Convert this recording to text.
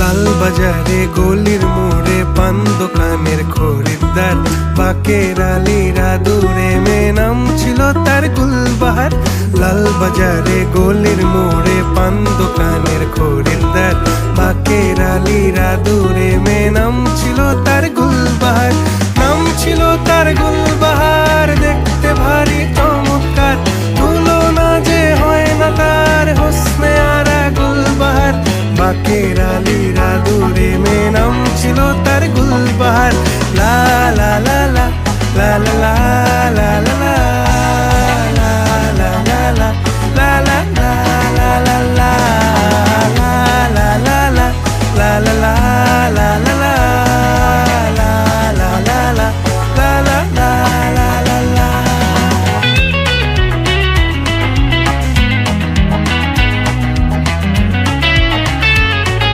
লাল বাজারে গলির মোড়ে পান দোকানের খরিদ্দার, বাকের আলীরা দূরে মেয়ে নাম ছিল তার গুলবাহার। লাল বাজারে গলির মোড়ে পান দোকানের খরিদ্দার, বাকের আলীরা দূরে মেয়ে নাম ছিল তার গুলবাহার। নাম ছিল তার গুলবাহার, দেখতে ভারী চমৎকার, তুলনা যে হয় না তার হোসনে আরা গুলবাহার। বাকের আলীরা দূরে মেয়ে নাম ছিল তার গুলবাহার। লা লা লা লা লা লা লা